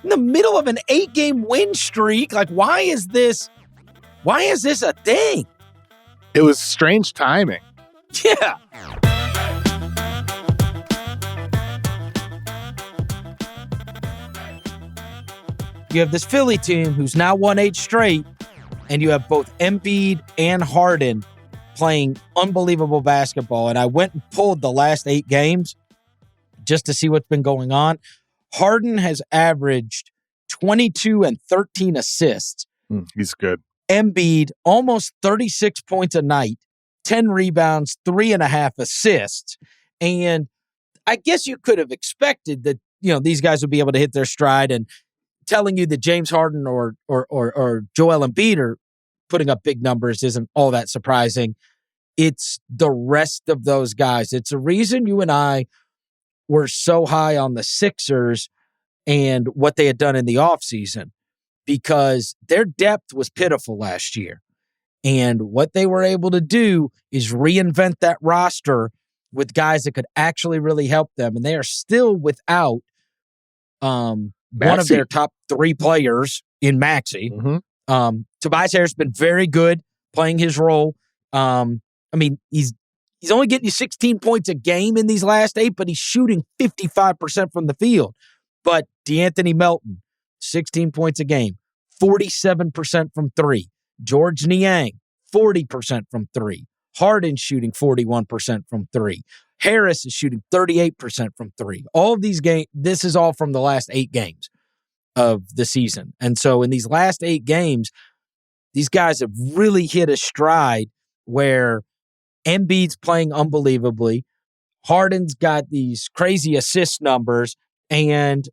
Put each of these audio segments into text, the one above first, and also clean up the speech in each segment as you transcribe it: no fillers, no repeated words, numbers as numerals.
in the middle of an 8-game win streak. Like, why is this a thing? It was strange timing. Yeah. You have this Philly team who's now won 8 straight, and you have both Embiid and Harden playing unbelievable basketball. And I went and pulled the last 8 games just to see what's been going on. Harden has averaged 22 and 13 assists. He's good. Embiid, almost 36 points a night, 10 rebounds, 3.5 assists. And I guess you could have expected that, these guys would be able to hit their stride, and telling you that James Harden or Joel Embiid are putting up big numbers isn't all that surprising. It's the rest of those guys. It's a reason you and I were so high on the Sixers and what they had done in the offseason, because their depth was pitiful last year. And what they were able to do is reinvent that roster with guys that could actually really help them. And they are still without one of their top 3 players in Maxey. Mm-hmm. Tobias Harris has been very good playing his role. He's only getting you 16 points a game in these last 8, but he's shooting 55% from the field. But DeAnthony Melton, 16 points a game, 47% from 3. George Niang, 40% from 3. Harden shooting 41% from 3. Harris is shooting 38% from 3. All of these games, this is all from the last 8 games of the season. And so in these last 8 games, these guys have really hit a stride where Embiid's playing unbelievably. Harden's got these crazy assist numbers, and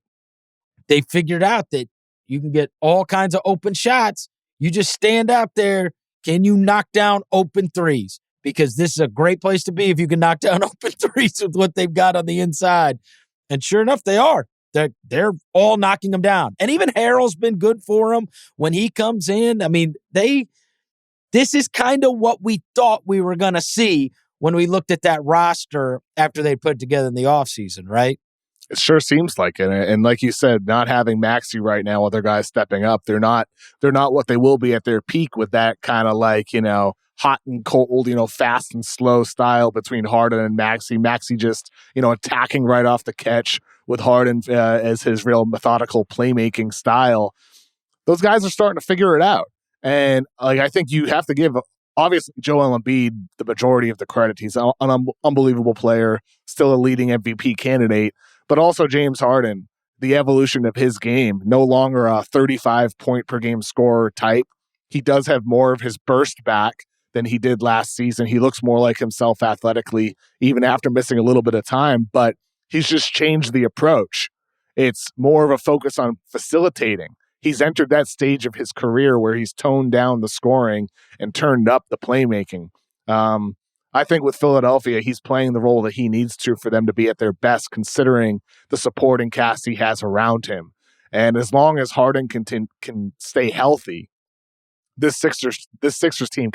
they figured out that you can get all kinds of open shots. You just stand out there. Can you knock down open threes? Because this is a great place to be if you can knock down open threes with what they've got on the inside. And sure enough, they are. They're all knocking them down. And even Harrell's been good for them when he comes in. I mean, this is kind of what we thought we were going to see when we looked at that roster after they put it together in the offseason, right? It sure seems like it. And like you said, not having Maxey right now, other guys stepping up, they're not what they will be at their peak with that kind of hot and cold, fast and slow style between Harden and Maxey. Maxey just, attacking right off the catch with Harden as his real methodical playmaking style. Those guys are starting to figure it out. And I think you have to give, obviously, Joel Embiid the majority of the credit. He's an unbelievable player, still a leading MVP candidate, but also James Harden, the evolution of his game, no longer a 35-point-per-game scorer type. He does have more of his burst back than he did last season. He looks more like himself athletically, even after missing a little bit of time, but he's just changed the approach. It's more of a focus on facilitating. He's entered that stage of his career where he's toned down the scoring and turned up the playmaking. I think with Philadelphia, he's playing the role that he needs to for them to be at their best, considering the supporting cast he has around him. And as long as Harden can stay healthy, this Sixers team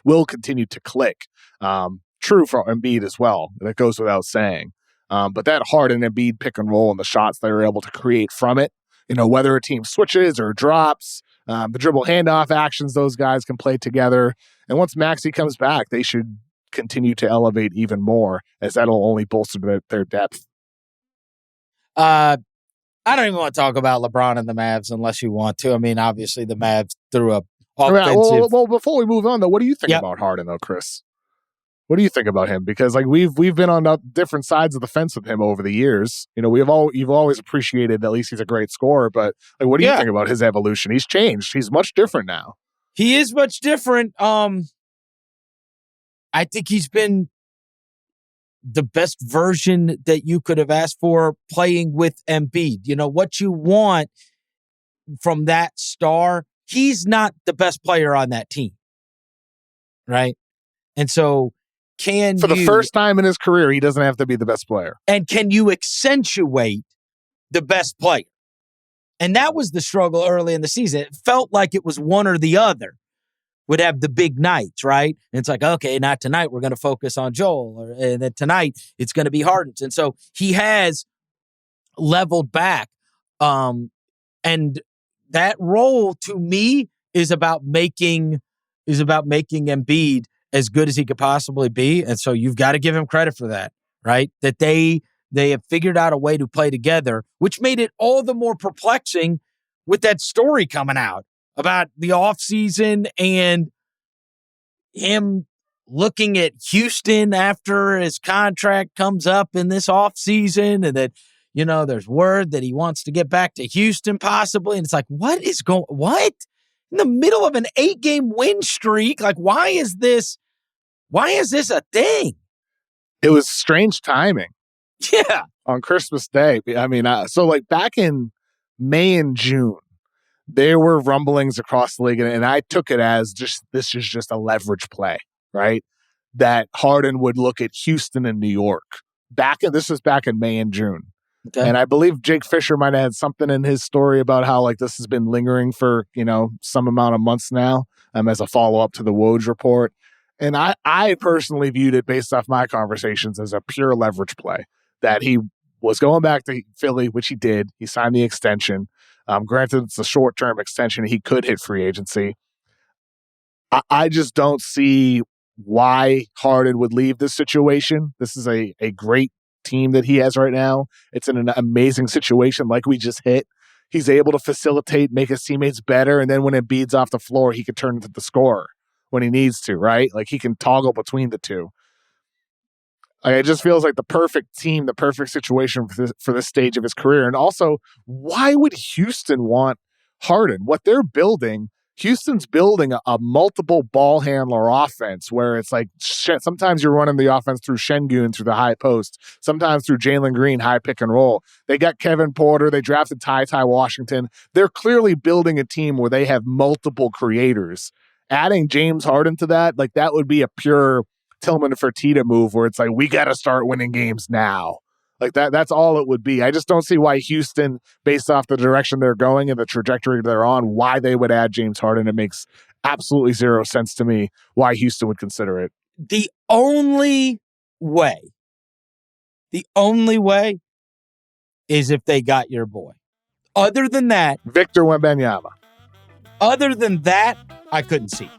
will continue to click. True for Embiid as well. That goes without saying. But that Harden Embiid pick and roll and the shots they were able to create from it, whether a team switches or drops, the dribble handoff actions those guys can play together. And once Maxey comes back, they should continue to elevate even more, as that'll only bolster their depth. I don't even want to talk about LeBron and the Mavs unless you want to. I mean, obviously the Mavs threw up offensive. Well, before we move on, though, what do you think about Harden, though, Chris? What do you think about him? Because we've been on different sides of the fence with him over the years. You've always appreciated at least he's a great scorer, but what do you think about his evolution? He's changed. He's much different now. He is much different. I think he's been the best version that you could have asked for playing with Embiid. What you want from that star, he's not the best player on that team, right? And so for the first time in his career, he doesn't have to be the best player. And can you accentuate the best player? And that was the struggle early in the season. It felt like it was one or the other would have the big nights, right? And it's like, okay, not tonight. We're going to focus on Joel. And then tonight, it's going to be Harden's. And so he has leveled back And that role to me is about making Embiid as good as he could possibly be. And so you've got to give him credit for that, right? That they have figured out a way to play together, which made it all the more perplexing with that story coming out about the offseason and him looking at Houston after his contract comes up in this offseason, and that, there's word that he wants to get back to Houston possibly. And it's like, what? In the middle of an 8-game win streak? Like, why is this a thing? It was strange timing. Yeah. On Christmas Day. I mean, so like back in May and June, there were rumblings across the league, and I took it as this is just a leverage play, right? That Harden would look at Houston and New York. This was back in May and June. Okay. And I believe Jake Fisher might have had something in his story about how like this has been lingering for, some amount of months now, as a follow-up to the Woj report. And I personally viewed it based off my conversations as a pure leverage play, that he was going back to Philly, which he did. He signed the extension. Granted, it's a short-term extension. He could hit free agency. I just don't see why Harden would leave this situation. This is a great team that he has right now. It's in an amazing situation like we just hit. He's able to facilitate, make his teammates better, and then when Embiid's off the floor, he can turn into the scorer when he needs to, right? Like he can toggle between the two. Like, it just feels like the perfect team, the perfect situation for this stage of his career. And also, why would Houston want Harden? What they're building, Houston's building a multiple ball handler offense where it's like sometimes you're running the offense through Şengün through the high post, sometimes through Jalen Green, high pick and roll. They got Kevin Porter. They drafted Ty Washington. They're clearly building a team where they have multiple creators. Adding James Harden to that, like that would be a pure Tillman Fertitta move where it's like, we got to start winning games now. Like that's all it would be. I just don't see why Houston, based off the direction they're going and the trajectory they're on, why they would add James Harden. It makes absolutely zero sense to me why Houston would consider it. The only way is if they got your boy. Other than that, Victor Wembanyama. Other than that, I couldn't see.